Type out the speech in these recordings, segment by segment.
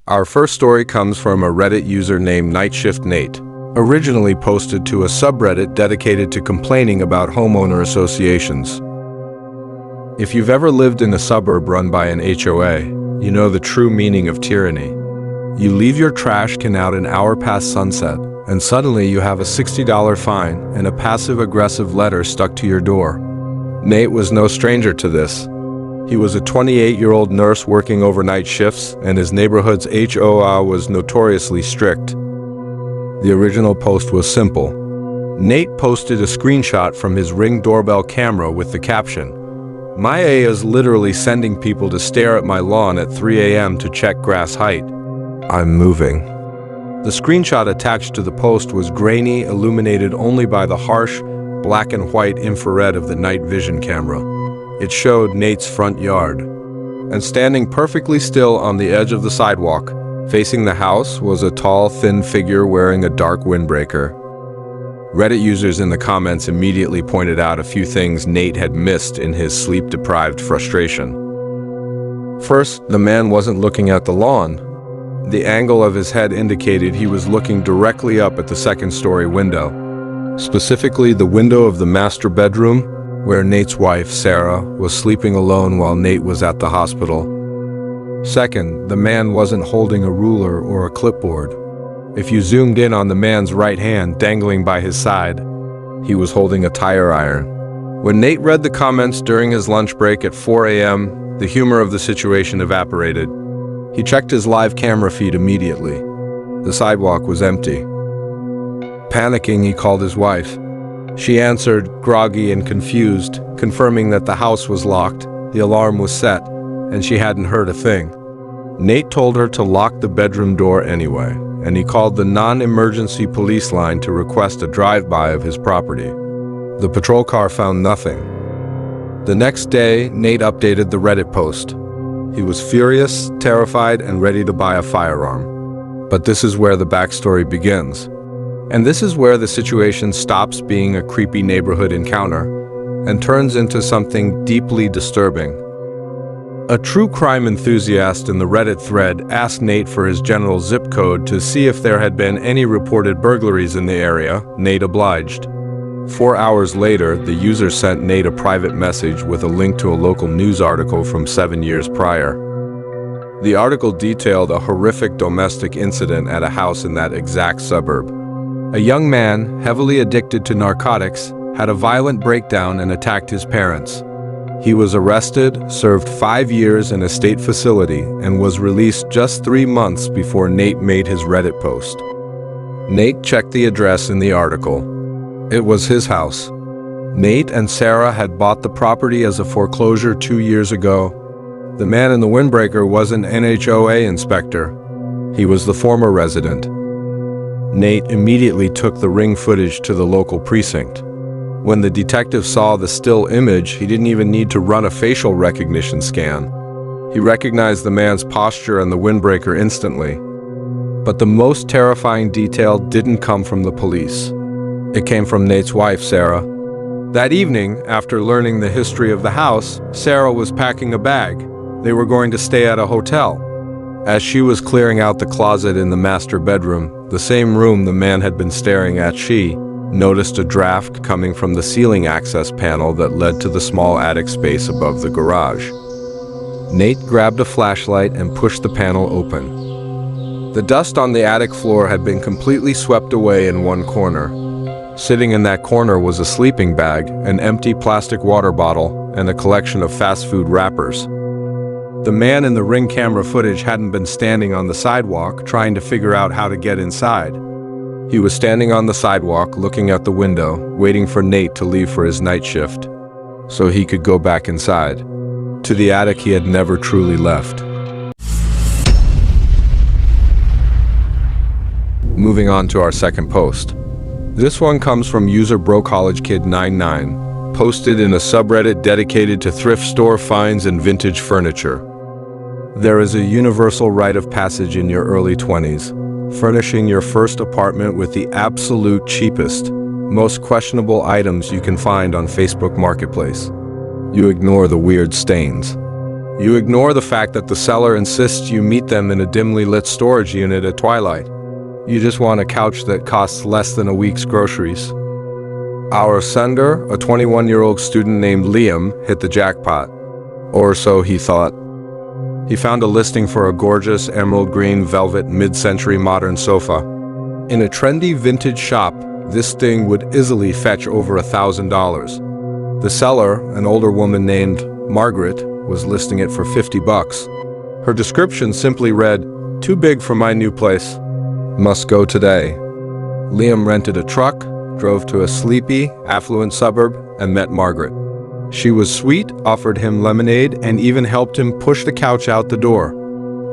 Our first story comes from a Reddit user named NightShiftNate, originally posted to a subreddit dedicated to complaining about homeowner associations. If you've ever lived in a suburb run by an HOA, you know the true meaning of tyranny. You leave your trash can out an hour past sunset, and suddenly you have a $60 fine and a passive-aggressive letter stuck to your door. Nate was no stranger to this. He was a 28-year-old nurse working overnight shifts, and his neighborhood's HOA was notoriously strict. The original post was simple. Nate posted a screenshot from his Ring doorbell camera with the caption, "My A is literally sending people to stare at my lawn at 3 a.m. to check grass height. I'm moving." The screenshot attached to the post was grainy, illuminated only by the harsh, black and white infrared of the night vision camera. It showed Nate's front yard. And standing perfectly still on the edge of the sidewalk, facing the house, was a tall, thin figure wearing a dark windbreaker. Reddit users in the comments immediately pointed out a few things Nate had missed in his sleep-deprived frustration. First, the man wasn't looking at the lawn. The angle of his head indicated he was looking directly up at the second-story window, specifically the window of the master bedroom, where Nate's wife, Sarah, was sleeping alone while Nate was at the hospital. Second, the man wasn't holding a ruler or a clipboard. If you zoomed in on the man's right hand dangling by his side, he was holding a tire iron. When Nate read the comments during his lunch break at 4 a.m., the humor of the situation evaporated. He checked his live camera feed immediately. The sidewalk was empty. Panicking, he called his wife. She answered, groggy and confused, confirming that the house was locked, the alarm was set, and she hadn't heard a thing. Nate told her to lock the bedroom door anyway, and he called the non-emergency police line to request a drive-by of his property. The patrol car found nothing. The next day, Nate updated the Reddit post. He was furious, terrified, and ready to buy a firearm. But this is where the backstory begins. And this is where the situation stops being a creepy neighborhood encounter and turns into something deeply disturbing. A true crime enthusiast in the Reddit thread asked Nate for his general zip code to see if there had been any reported burglaries in the area. Nate obliged. 4 hours later, the user sent Nate a private message with a link to a local news article from 7 years prior. The article detailed a horrific domestic incident at a house in that exact suburb. A young man, heavily addicted to narcotics, had a violent breakdown and attacked his parents. He was arrested, served 5 years in a state facility, and was released just 3 months before Nate made his Reddit post. Nate checked the address in the article. It was his house. Nate and Sarah had bought the property as a foreclosure 2 years ago. The man in the windbreaker wasn't an HOA inspector. He was the former resident. Nate immediately took the Ring footage to the local precinct. When the detective saw the still image, he didn't even need to run a facial recognition scan. He recognized the man's posture and the windbreaker instantly. But the most terrifying detail didn't come from the police. It came from Nate's wife, Sarah. That evening, after learning the history of the house, Sarah was packing a bag. They were going to stay at a hotel. As she was clearing out the closet in the master bedroom, the same room the man had been staring at, she noticed a draft coming from the ceiling access panel that led to the small attic space above the garage. Nate grabbed a flashlight and pushed the panel open. The dust on the attic floor had been completely swept away in one corner. Sitting in that corner was a sleeping bag, an empty plastic water bottle, and a collection of fast food wrappers. The man in the Ring camera footage hadn't been standing on the sidewalk trying to figure out how to get inside. He was standing on the sidewalk looking out the window, waiting for Nate to leave for his night shift, so he could go back inside, to the attic he had never truly left. Moving on to our second post. This one comes from user BroCollegeKid99, posted in a subreddit dedicated to thrift store finds and vintage furniture. There is a universal rite of passage in your early 20s, furnishing your first apartment with the absolute cheapest, most questionable items you can find on Facebook Marketplace. You ignore the weird stains. You ignore the fact that the seller insists you meet them in a dimly lit storage unit at twilight. You just want a couch that costs less than a week's groceries. Our sender, a 21-year-old student named Liam, hit the jackpot. Or so he thought. He found a listing for a gorgeous emerald green velvet mid-century modern sofa. In a trendy vintage shop, this thing would easily fetch over $1,000. The seller, an older woman named Margaret, was listing it for $50. Her description simply read, "Too big for my new place. Must go today." Liam rented a truck, drove to a sleepy, affluent suburb, and met Margaret. She was sweet, offered him lemonade, and even helped him push the couch out the door.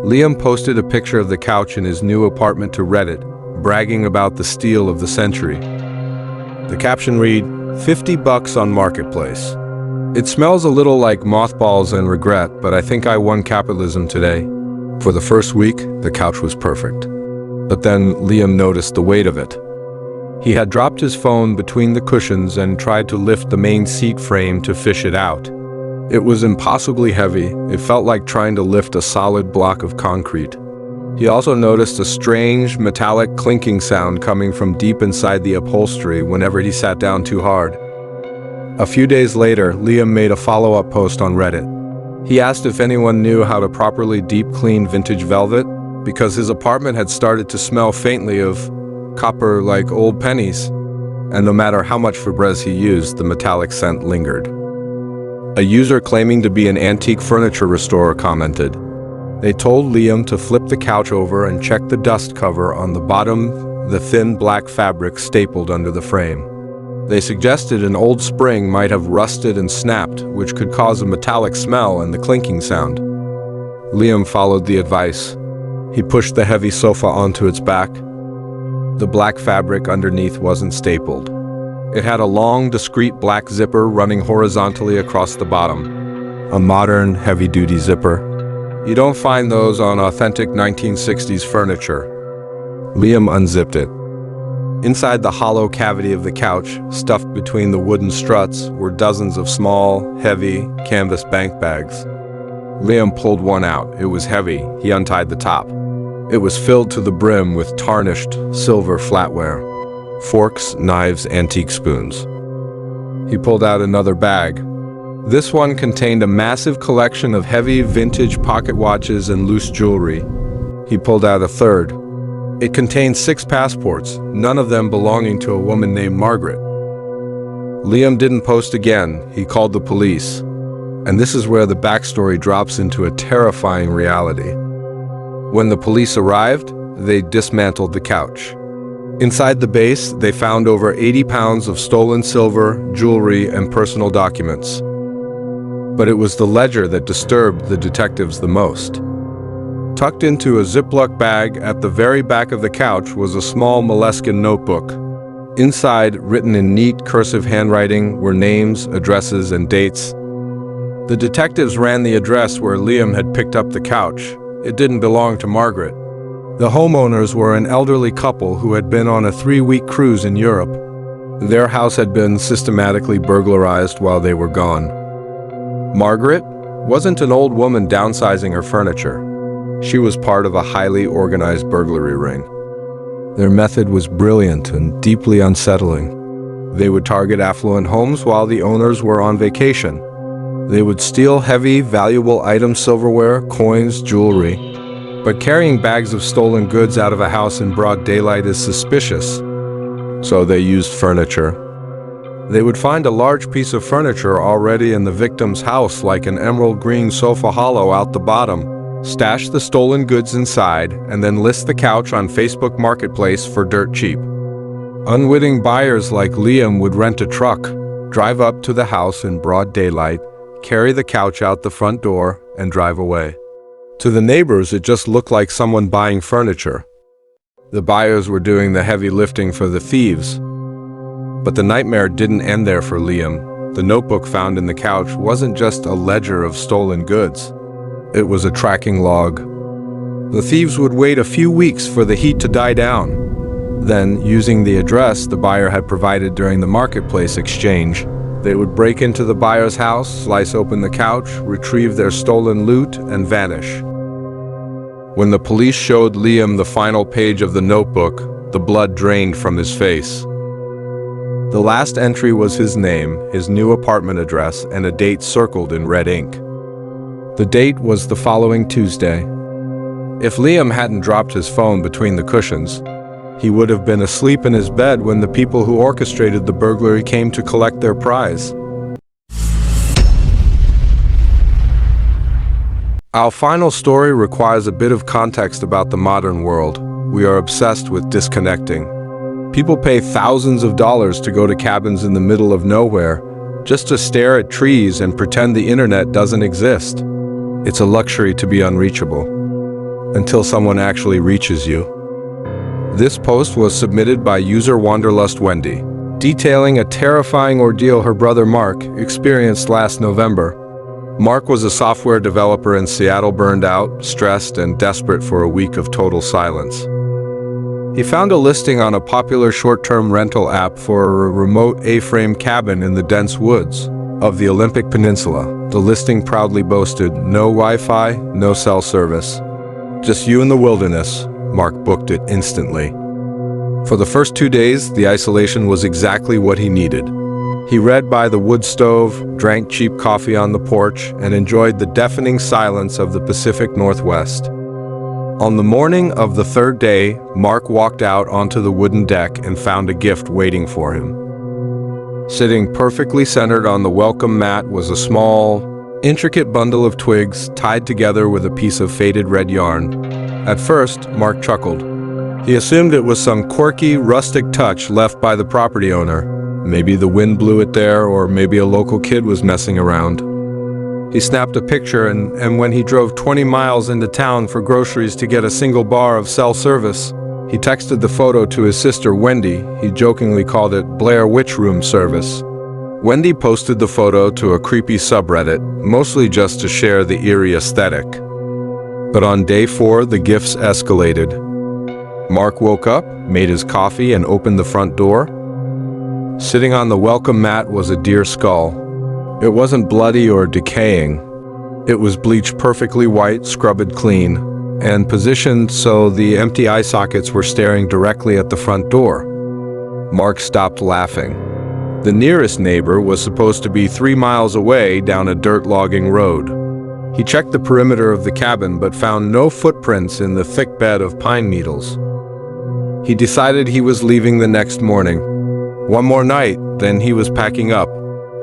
Liam posted a picture of the couch in his new apartment to Reddit, bragging about the steal of the century. The caption read, $50 on Marketplace. It smells a little like mothballs and regret, but I think I won capitalism today. For the first week, the couch was perfect. But then Liam noticed the weight of it. He had dropped his phone between the cushions and tried to lift the main seat frame to fish it out. It was impossibly heavy. It felt like trying to lift a solid block of concrete. He also noticed a strange, metallic clinking sound coming from deep inside the upholstery whenever he sat down too hard. A few days later, Liam made a follow-up post on Reddit. He asked if anyone knew how to properly deep clean vintage velvet, because his apartment had started to smell faintly of copper like old pennies, and no matter how much Febreze he used, the metallic scent lingered. A user claiming to be an antique furniture restorer commented, "They told Liam to flip the couch over and check the dust cover on the bottom, the thin black fabric stapled under the frame. They suggested an old spring might have rusted and snapped, which could cause a metallic smell and the clinking sound." Liam followed the advice. He pushed the heavy sofa onto its back. The black fabric underneath wasn't stapled. It had a long, discreet black zipper running horizontally across the bottom. A modern, heavy-duty zipper. You don't find those on authentic 1960s furniture. Liam unzipped it. Inside the hollow cavity of the couch, stuffed between the wooden struts, were dozens of small, heavy, canvas bank bags. Liam pulled one out. It was heavy. He untied the top. It was filled to the brim with tarnished silver flatware. Forks, knives, antique spoons. He pulled out another bag. This one contained a massive collection of heavy vintage pocket watches and loose jewelry. He pulled out a third. It contained 6 passports, none of them belonging to a woman named Margaret. Liam didn't post again. He called the police. And this is where the backstory drops into a terrifying reality. When the police arrived, they dismantled the couch. Inside the base, they found over 80 pounds of stolen silver, jewelry, and personal documents. But it was the ledger that disturbed the detectives the most. Tucked into a Ziploc bag at the very back of the couch was a small moleskin notebook. Inside, written in neat cursive handwriting, were names, addresses, and dates. The detectives ran the address where Liam had picked up the couch. It didn't belong to Margaret. The homeowners were an elderly couple who had been on a 3-week cruise in Europe. Their house had been systematically burglarized while they were gone. Margaret wasn't an old woman downsizing her furniture. She was part of a highly organized burglary ring. Their method was brilliant and deeply unsettling. They would target affluent homes while the owners were on vacation. They would steal heavy, valuable items, silverware, coins, jewelry. But carrying bags of stolen goods out of a house in broad daylight is suspicious. So they used furniture. They would find a large piece of furniture already in the victim's house, like an emerald green sofa hollow out the bottom, stash the stolen goods inside, and then list the couch on Facebook Marketplace for dirt cheap. Unwitting buyers like Liam would rent a truck, drive up to the house in broad daylight, carry the couch out the front door, and drive away. To the neighbors, it just looked like someone buying furniture. The buyers were doing the heavy lifting for the thieves. But the nightmare didn't end there for Liam. The notebook found in the couch wasn't just a ledger of stolen goods. It was a tracking log. The thieves would wait a few weeks for the heat to die down. Then, using the address the buyer had provided during the marketplace exchange, They would break into the buyer's house, slice open the couch, retrieve their stolen loot, and vanish. When the police showed Liam the final page of the notebook, the blood drained from his face. The last entry was his name, his new apartment address, and a date circled in red ink. The date was the following Tuesday. If Liam hadn't dropped his phone between the cushions, he would have been asleep in his bed when the people who orchestrated the burglary came to collect their prize. Our final story requires a bit of context about the modern world. We are obsessed with disconnecting. People pay thousands of dollars to go to cabins in the middle of nowhere, just to stare at trees and pretend the internet doesn't exist. It's a luxury to be unreachable, until someone actually reaches you. This post was submitted by user Wanderlust Wendy, detailing a terrifying ordeal her brother Mark experienced last November. Mark was a software developer in Seattle, burned out, stressed, and desperate for a week of total silence. He found a listing on a popular short-term rental app for a remote A-frame cabin in the dense woods of the Olympic Peninsula. The listing proudly boasted no Wi-Fi, no cell service. Just you in the wilderness. Mark booked it instantly. For the first 2 days, the isolation was exactly what he needed. He read by the wood stove, drank cheap coffee on the porch, and enjoyed the deafening silence of the Pacific Northwest. On the morning of the third day, Mark walked out onto the wooden deck and found a gift waiting for him. Sitting perfectly centered on the welcome mat was a small, intricate bundle of twigs tied together with a piece of faded red yarn. At first, Mark chuckled. He assumed it was some quirky, rustic touch left by the property owner. Maybe the wind blew it there, or maybe a local kid was messing around. He snapped a picture, and when he drove 20 miles into town for groceries to get a single bar of cell service, he texted the photo to his sister Wendy. He jokingly called it Blair Witch Room service. Wendy posted the photo to a creepy subreddit, mostly just to share the eerie aesthetic. But on day 4, the gifts escalated. Mark woke up, made his coffee, and opened the front door. Sitting on the welcome mat was a deer skull. It wasn't bloody or decaying. It was bleached perfectly white, scrubbed clean, and positioned so the empty eye sockets were staring directly at the front door. Mark stopped laughing. The nearest neighbor was supposed to be 3 miles away down a dirt logging road. He checked the perimeter of the cabin but found no footprints in the thick bed of pine needles. He decided he was leaving the next morning. One more night, then he was packing up.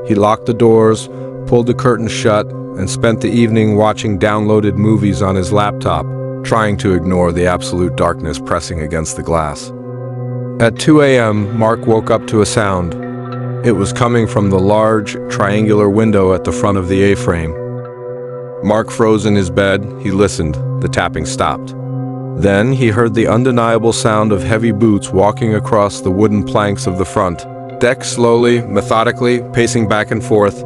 He locked the doors, pulled the curtains shut, and spent the evening watching downloaded movies on his laptop, trying to ignore the absolute darkness pressing against the glass. At 2 a.m., Mark woke up to a sound. It was coming from the large, triangular window at the front of the A-frame. Mark froze in his bed. He listened. The tapping stopped. Then he heard the undeniable sound of heavy boots walking across the wooden planks of the front deck, slowly, methodically, pacing back and forth.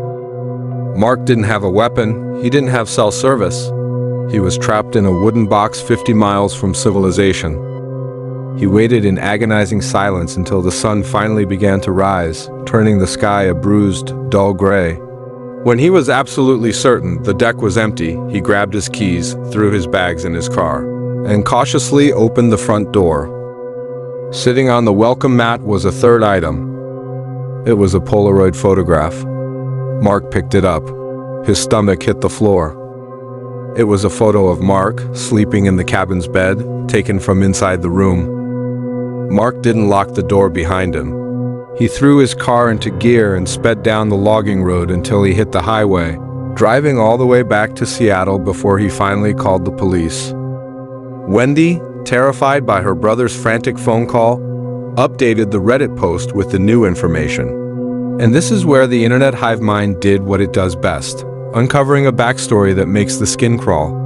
Mark didn't have a weapon. He didn't have cell service. He was trapped in a wooden box 50 miles from civilization. He waited in agonizing silence until the sun finally began to rise, turning the sky a bruised, dull gray. When he was absolutely certain the deck was empty, he grabbed his keys, threw his bags in his car, and cautiously opened the front door. Sitting on the welcome mat was a third item. It was a Polaroid photograph. Mark picked it up. His stomach hit the floor. It was a photo of Mark, sleeping in the cabin's bed, taken from inside the room. Mark didn't lock the door behind him. He threw his car into gear and sped down the logging road until he hit the highway, driving all the way back to Seattle before he finally called the police. Wendy, terrified by her brother's frantic phone call, updated the Reddit post with the new information. And this is where the internet hive mind did what it does best, uncovering a backstory that makes the skin crawl.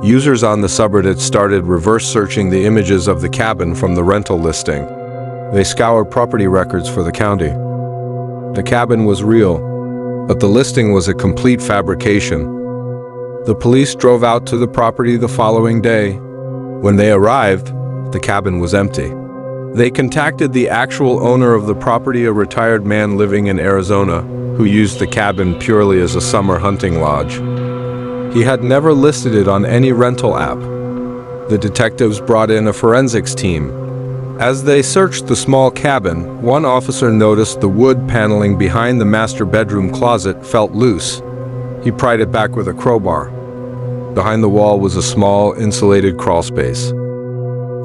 Users on the subreddit started reverse searching the images of the cabin from the rental listing. They scoured property records for the county. The cabin was real, but the listing was a complete fabrication. The police drove out to the property the following day. When they arrived, the cabin was empty. They contacted the actual owner of the property, a retired man living in Arizona, who used the cabin purely as a summer hunting lodge. He had never listed it on any rental app. The detectives brought in a forensics team. As they searched the small cabin, one officer noticed the wood paneling behind the master bedroom closet felt loose. He pried it back with a crowbar. Behind the wall was a small, insulated crawlspace.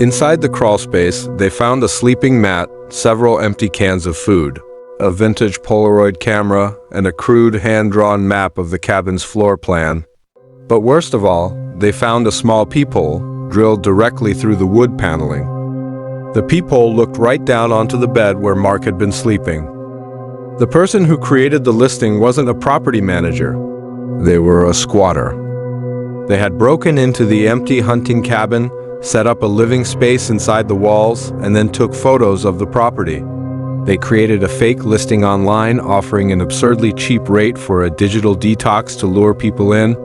Inside the crawlspace, they found a sleeping mat, several empty cans of food, a vintage Polaroid camera, and a crude hand-drawn map of the cabin's floor plan. But worst of all, they found a small peephole drilled directly through the wood paneling. The peephole looked right down onto the bed where Mark had been sleeping. The person who created the listing wasn't a property manager. They were a squatter. They had broken into the empty hunting cabin, set up a living space inside the walls, and then took photos of the property. They created a fake listing online offering an absurdly cheap rate for a digital detox to lure people in.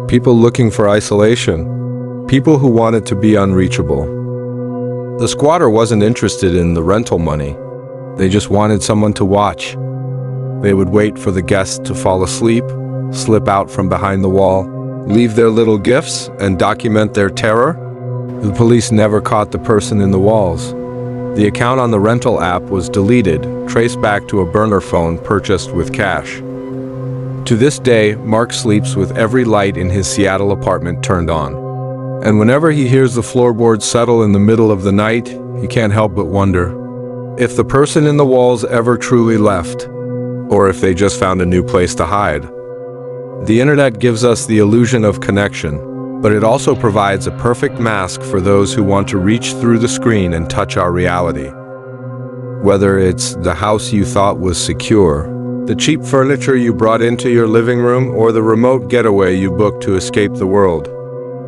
People looking for isolation. People who wanted to be unreachable. The squatter wasn't interested in the rental money. They just wanted someone to watch. They would wait for the guests to fall asleep, slip out from behind the wall, leave their little gifts, and document their terror. The police never caught the person in the walls. The account on the rental app was deleted, traced back to a burner phone purchased with cash. To this day, Mark sleeps with every light in his Seattle apartment turned on. And whenever he hears the floorboards settle in the middle of the night, he can't help but wonder if the person in the walls ever truly left, or if they just found a new place to hide. The internet gives us the illusion of connection, but it also provides a perfect mask for those who want to reach through the screen and touch our reality. Whether it's the house you thought was secure, the cheap furniture you brought into your living room, or the remote getaway you booked to escape the world.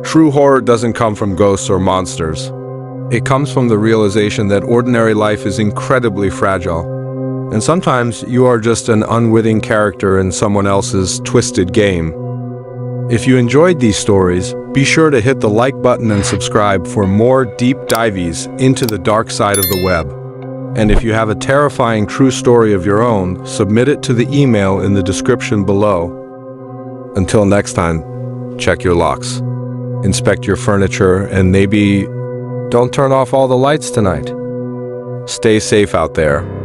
True horror doesn't come from ghosts or monsters. It comes from the realization that ordinary life is incredibly fragile. And sometimes you are just an unwitting character in someone else's twisted game. If you enjoyed these stories, be sure to hit the like button and subscribe for more deep dives into the dark side of the web. And if you have a terrifying true story of your own, submit it to the email in the description below. Until next time, check your locks, inspect your furniture, and maybe don't turn off all the lights tonight. Stay safe out there.